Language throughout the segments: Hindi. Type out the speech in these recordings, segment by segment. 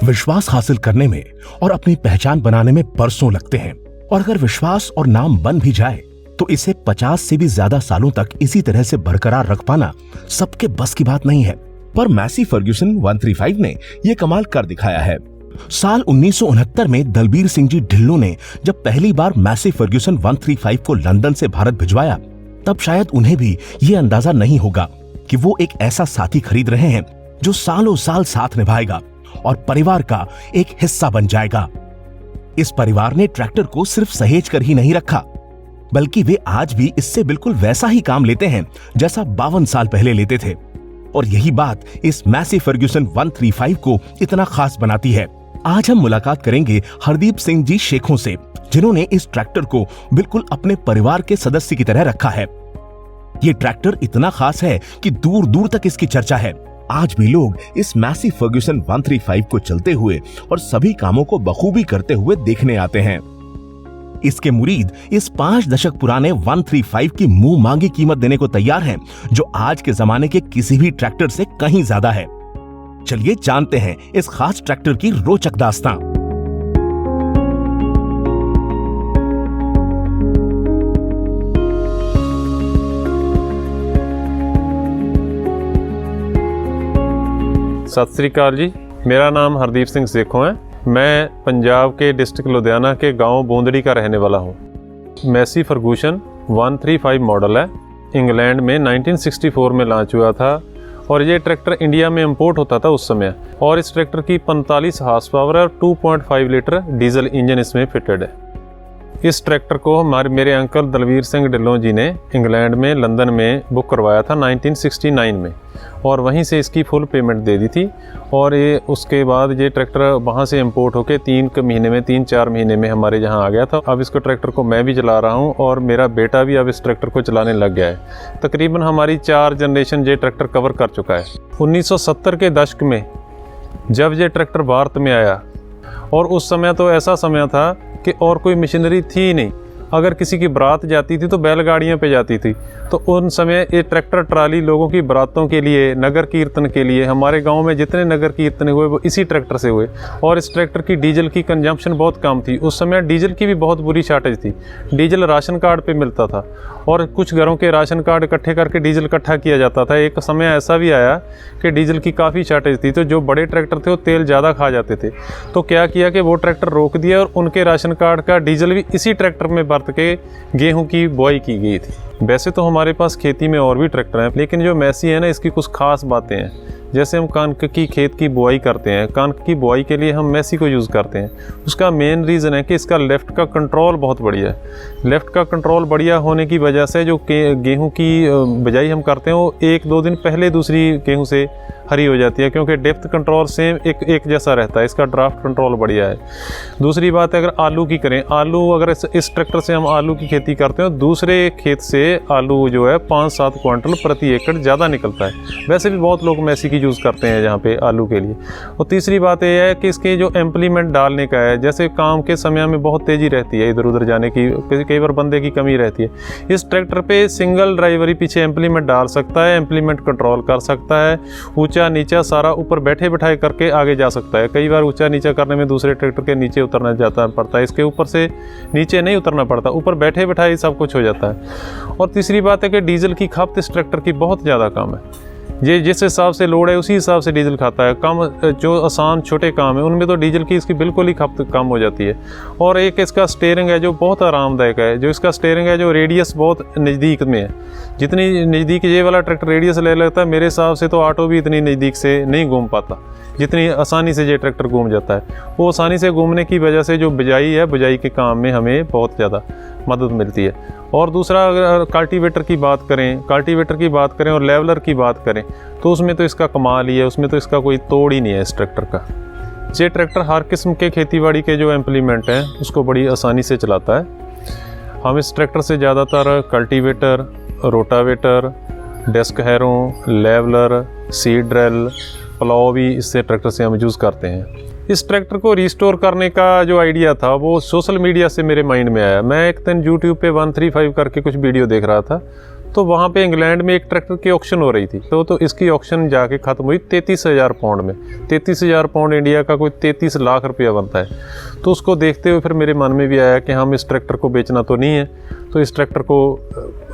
विश्वास हासिल करने में और अपनी पहचान बनाने में बरसों लगते हैं, और अगर विश्वास और नाम बन भी जाए तो इसे 50 से भी ज्यादा सालों तक इसी तरह से बरकरार रख पाना सबके बस की बात नहीं है। पर मैसी फर्ग्यूसन 135 ने ये कमाल कर दिखाया है। साल 1969 में दलबीर सिंह जी ढिल्लों ने जब पहली बार मैसी फर्ग्यूसन 135 को लंदन से भारत भिजवाया, तब शायद उन्हें भी ये अंदाजा नहीं होगा कि वो एक ऐसा साथी खरीद रहे हैं जो सालों साल साथ निभाएगा और परिवार का एक हिस्सा बन जाएगा। इस परिवार ने ट्रैक्टर को सिर्फ सहेज कर ही नहीं रखा, बल्कि वे आज भी इससे बिल्कुल वैसा ही काम लेते हैं जैसा 52 साल पहले लेते थे। और यही बात इस मैसी फर्ग्यूसन 135 को इतना खास बनाती है। आज हम मुलाकात करेंगे हरदीप सिंह जी शेखों से, जिन्होंने इस ट्रैक्टर को बिल्कुल अपने परिवार के सदस्य की तरह रखा है। ये ट्रैक्टर इतना खास है कि दूर दूर तक इसकी चर्चा है। आज भी लोग इस मैसी फर्ग्यूसन 135 को चलते हुए और सभी कामों को बखूबी करते हुए देखने आते हैं। इसके मुरीद इस 5 दशक पुराने 135 की मुंह मांगी कीमत देने को तैयार हैं, जो आज के जमाने के किसी भी ट्रैक्टर से कहीं ज्यादा है। चलिए जानते हैं इस खास ट्रैक्टर की रोचक दास्तां। सत श्री अकाल जी, मेरा नाम हरदीप सिंह सेखों है। मैं पंजाब के डिस्ट्रिक्ट लुधियाना के गांव बूंदड़ी का रहने वाला हूं। मैसी फर्ग्यूसन 135 मॉडल है, इंग्लैंड में 1964 में लॉन्च हुआ था और ये ट्रैक्टर इंडिया में इंपोर्ट होता था उस समय। और इस ट्रैक्टर की 45 हार्स पावर है और 2.5 लीटर डीजल इंजन इसमें फिटेड है। इस ट्रैक्टर को मेरे अंकल दलबीर सिंह ढिल्लों जी ने इंग्लैंड में लंदन में बुक करवाया था 1969 में, और वहीं से इसकी फुल पेमेंट दे दी थी। और ये उसके बाद ये ट्रैक्टर वहाँ से इंपोर्ट होके 3-4 महीने में हमारे यहाँ आ गया था। अब इसको ट्रैक्टर को मैं भी चला रहा हूँ और मेरा बेटा भी अब इस ट्रैक्टर को चलाने लग गया है। तकरीबन हमारी 4 जनरेशन ये ट्रैक्टर कवर कर चुका है। 1970 के दशक में जब ये ट्रैक्टर भारत में आया, और उस समय तो ऐसा समय था कि और कोई मशीनरी थी ही नहीं। अगर किसी की बारात जाती थी तो बैलगाड़ियों पे जाती थी। तो उन समय ये ट्रैक्टर ट्राली लोगों की बारातों के लिए, नगर कीर्तन के लिए, हमारे गांव में जितने नगर कीर्तन हुए वो इसी ट्रैक्टर से हुए। और इस ट्रैक्टर की डीजल की कंजम्पशन बहुत कम थी। उस समय डीजल की भी बहुत बुरी शॉर्टेज थी। डीजल राशन कार्ड पे मिलता था और कुछ घरों के राशन कार्ड इकट्ठे करके डीजल इकट्ठा किया जाता था। एक समय ऐसा भी आया कि डीजल की काफ़ी शॉर्टेज थी, तो जो बड़े ट्रैक्टर थे वो तेल ज़्यादा खा जाते थे। तो क्या किया कि वो ट्रैक्टर रोक दिया और उनके राशन कार्ड का डीजल भी इसी ट्रैक्टर में बरत के गेहूं की बुआई की गई थी। वैसे तो हमारे पास खेती में और भी ट्रैक्टर हैं, लेकिन जो मैसी है ना, इसकी कुछ खास बातें हैं। जैसे हम कणक की खेत की बुआई करते हैं, कणक की बुआई के लिए हम मैसी को यूज़ करते हैं। उसका मेन रीज़न है कि इसका लेफ़्ट का कंट्रोल बहुत बढ़िया है। लेफ़्ट का कंट्रोल बढ़िया होने की वजह से जो गेहूं की बिजाई हम करते हैं वो 1-2 दिन पहले दूसरी गेहूं से हरी हो जाती है, क्योंकि डेप्थ कंट्रोल सेम एक जैसा रहता है। इसका ड्राफ्ट कंट्रोल बढ़िया है। दूसरी बात है, अगर आलू की करें, आलू अगर इस ट्रैक्टर से हम आलू की खेती करते हैं, दूसरे खेत से आलू जो है 5-7 क्विंटल प्रति एकड़ ज़्यादा निकलता है। वैसे भी बहुत लोग मैसी की यूज़ करते हैं यहाँ पे आलू के लिए। और तीसरी बात यह है कि इसके जो इम्प्लीमेंट डालने का है, जैसे काम के समय में बहुत तेज़ी रहती है इधर उधर जाने की, कई बार बंदे की कमी रहती है। इस ट्रैक्टर पे सिंगल ड्राइवर ही पीछे इम्प्लीमेंट डाल सकता है, इम्प्लीमेंट कंट्रोल कर सकता है, ऊँचा नीचा सारा ऊपर बैठे बिठाए करके आगे जा सकता है। कई बार ऊँचा नीचा करने में दूसरे ट्रैक्टर के नीचे उतरना जाता पड़ता है, इसके ऊपर से नीचे नहीं उतरना पड़ता, ऊपर बैठे बिठाए सब कुछ हो जाता है। और तीसरी बात है कि डीजल की खपत इस ट्रैक्टर की बहुत ज़्यादा कम है। ये जिस हिसाब से लोड है उसी हिसाब से डीजल खाता है। कम जो आसान छोटे काम है उनमें तो डीजल की इसकी बिल्कुल ही खपत कम हो जाती है। और एक इसका स्टीयरिंग है जो बहुत आरामदायक है। जो इसका स्टीयरिंग है, जो रेडियस बहुत नज़दीक में है। जितनी नज़दीक ये वाला ट्रैक्टर रेडियस ले लेता है, मेरे हिसाब से तो ऑटो भी इतनी नज़दीक से नहीं घूम पाता जितनी आसानी से ये ट्रैक्टर घूम जाता है। वो आसानी से घूमने की वजह से जो बिजाई है, बिजाई के काम में हमें बहुत ज़्यादा मदद मिलती है। और दूसरा, अगर कल्टीवेटर की बात करें और लेवलर की बात करें, तो उसमें तो इसका कमाल ही है। उसमें तो इसका कोई तोड़ ही नहीं है इस ट्रैक्टर का। ये ट्रैक्टर हर किस्म के खेतीबाड़ी के जो इम्प्लीमेंट हैं उसको बड़ी आसानी से चलाता है। हम इस ट्रैक्टर से ज़्यादातर cultivator, rotavator, desk harrow, leveller, seed drill, plough भी इससे ट्रैक्टर से हम यूज़ करते हैं। इस ट्रैक्टर को रिस्टोर करने का जो आइडिया था वो सोशल मीडिया से मेरे माइंड में आया। मैं एक दिन यूट्यूब पे 135 करके कुछ वीडियो देख रहा था, तो वहाँ पे इंग्लैंड में एक ट्रैक्टर की ऑक्शन हो रही थी, तो इसकी ऑक्शन जाके ख़त्म हुई 33,000 पाउंड में। 33,000 पाउंड इंडिया का कोई 33 लाख रुपया बनता है। तो उसको देखते हुए फिर मेरे मन में भी आया कि हम इस ट्रैक्टर को बेचना तो नहीं है, तो इस ट्रैक्टर को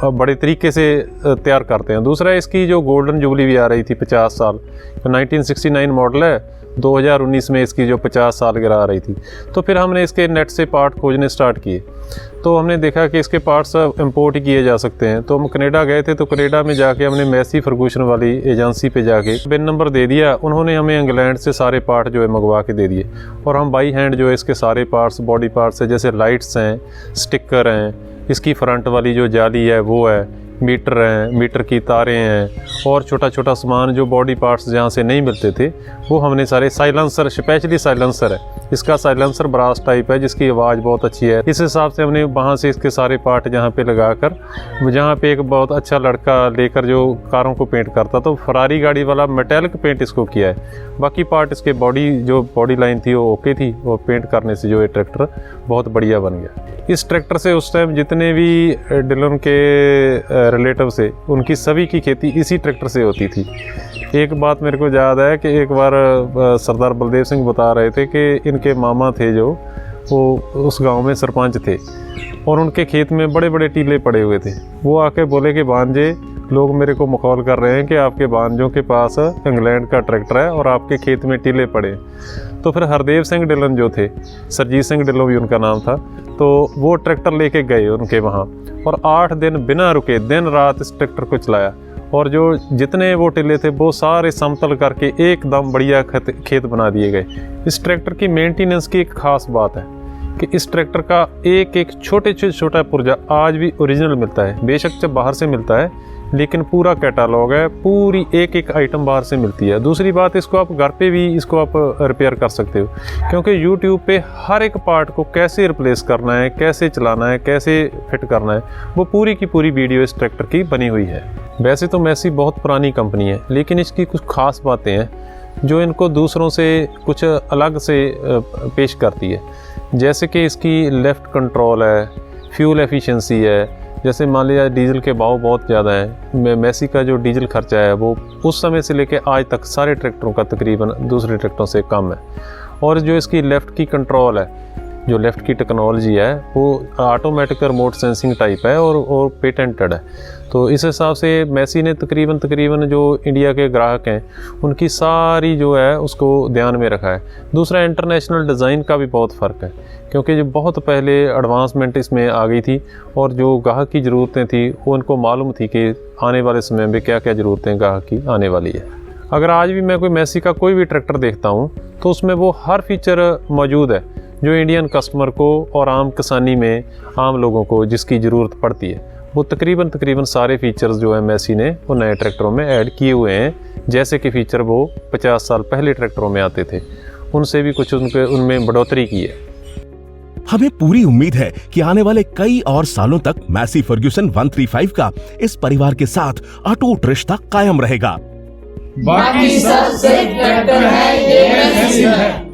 बड़े तरीके से तैयार करते हैं। दूसरा, इसकी जो गोल्डन जुबली भी आ रही थी 50 साल, तो 1969 मॉडल है, 2019 में इसकी जो 50 साल गिरा रही थी। तो फिर हमने इसके नेट से पार्ट खोजने स्टार्ट किए, तो हमने देखा कि इसके पार्ट्स इंपोर्ट ही किए जा सकते हैं। तो हम कनाडा गए थे, तो कनाडा में जाके हमने मैसी फर्गूसन वाली एजेंसी पे जाके बिन नंबर दे दिया। उन्होंने हमें इंग्लैंड से सारे पार्ट जो है मंगवा के दे दिए, और हम बाई हैंड जो है इसके सारे पार्ट्स, बॉडी पार्ट्स है, जैसे लाइट्स हैं, स्टिकर हैं, इसकी फ्रंट वाली जो जाली है वो है, मीटर हैं, मीटर की तारें हैं, और छोटा छोटा सामान जो बॉडी पार्ट्स जहाँ से नहीं मिलते थे वो हमने सारे। साइलेंसर, स्पेशली साइलेंसर है, इसका साइलेंसर ब्रास टाइप है जिसकी आवाज़ बहुत अच्छी है। इस हिसाब से हमने वहाँ से इसके सारे पार्ट जहाँ पे लगाकर, जहाँ पे एक बहुत अच्छा लड़का लेकर जो कारों को पेंट करता, तो फरारी गाड़ी वाला मेटेलिक पेंट इसको किया है। बाकी पार्ट इसके बॉडी लाइन थी वो ओके थी, वो पेंट करने से जो ये ट्रैक्टर बहुत बढ़िया बन गया। इस ट्रैक्टर से उस टाइम जितने भी डिलन के रिलेटिव से, उनकी सभी की खेती इसी ट्रैक्टर से होती थी। एक बात मेरे को याद है कि एक बार सरदार बलदेव सिंह बता रहे थे कि इनके मामा थे जो, वो उस गांव में सरपंच थे, और उनके खेत में बड़े बड़े टीले पड़े हुए थे। वो आके बोले कि भांजे, लोग मेरे को मखौल कर रहे हैं कि आपके भांजों के पास इंग्लैंड का ट्रैक्टर है और आपके खेत में टीले पड़े। तो फिर हरदेव सिंह डिलन जो थे, सरजीत सिंह डिलन भी उनका नाम था, तो वो ट्रैक्टर लेके गए उनके वहाँ, और 8 दिन बिना रुके दिन रात इस ट्रैक्टर को चलाया, और जो जितने वो टिले थे वो सारे समतल करके एकदम बढ़िया खेत बना दिए गए। इस ट्रैक्टर की मेंटेनेंस की एक ख़ास बात है कि इस ट्रैक्टर का एक एक छोटा पुर्जा आज भी ओरिजिनल मिलता है। बेशक जब बाहर से मिलता है, लेकिन पूरा कैटालॉग है, पूरी एक एक आइटम बाहर से मिलती है। दूसरी बात, इसको आप घर पे भी इसको आप रिपेयर कर सकते हो, क्योंकि यूट्यूब पे हर एक पार्ट को कैसे रिप्लेस करना है, कैसे चलाना है, कैसे फिट करना है, वो पूरी की पूरी वीडियो इस ट्रैक्टर की बनी हुई है। वैसे तो मैसी बहुत पुरानी कंपनी है, लेकिन इसकी कुछ ख़ास बातें हैं जो इनको दूसरों से कुछ अलग से पेश करती है। जैसे कि इसकी लेफ़्ट कंट्रोल है, फ्यूल एफिशिएंसी है। जैसे मान लिया डीजल के भाव बहुत ज़्यादा हैं, मैसी का जो डीजल खर्चा है वो उस समय से लेकर आज तक सारे ट्रैक्टरों का तकरीबन दूसरे ट्रैक्टरों से कम है। और जो इसकी लेफ़्ट की कंट्रोल है, जो लेफ़्ट की टेक्नोलॉजी है, वो ऑटोमेटिक रिमोट सेंसिंग टाइप है और पेटेंटेड है। तो इस हिसाब से मैसी ने तकरीबन जो इंडिया के ग्राहक हैं उनकी सारी जो है उसको ध्यान में रखा है। दूसरा, इंटरनेशनल डिज़ाइन का भी बहुत फ़र्क है, क्योंकि जो बहुत पहले एडवांसमेंट इसमें आ गई थी, और जो ग्राहक की ज़रूरतें थी वो उनको मालूम थी कि आने वाले समय में क्या क्या ज़रूरतें ग्राहक की आने वाली है। अगर आज भी मैं कोई मैसी का कोई भी ट्रैक्टर देखता हूँ तो उसमें वो हर फीचर मौजूद है जो इंडियन कस्टमर को और आम किसानी में आम लोगों को जिसकी ज़रूरत पड़ती है, वो तकरीबन सारे फीचर्स जो है मैसी ने वो नए ट्रैक्टरों में ऐड किए हुए हैं। जैसे कि फ़ीचर वो 50 साल पहले ट्रैक्टरों में आते थे, उनसे भी कुछ उनमें बढ़ोतरी की है। हमें पूरी उम्मीद है कि आने वाले कई और सालों तक मैसी फर्ग्यूसन 135 का इस परिवार के साथ अटूट रिश्ता कायम रहेगा। बाकी सब सिर्फ ट्रैक्टर है, ये मैसी है।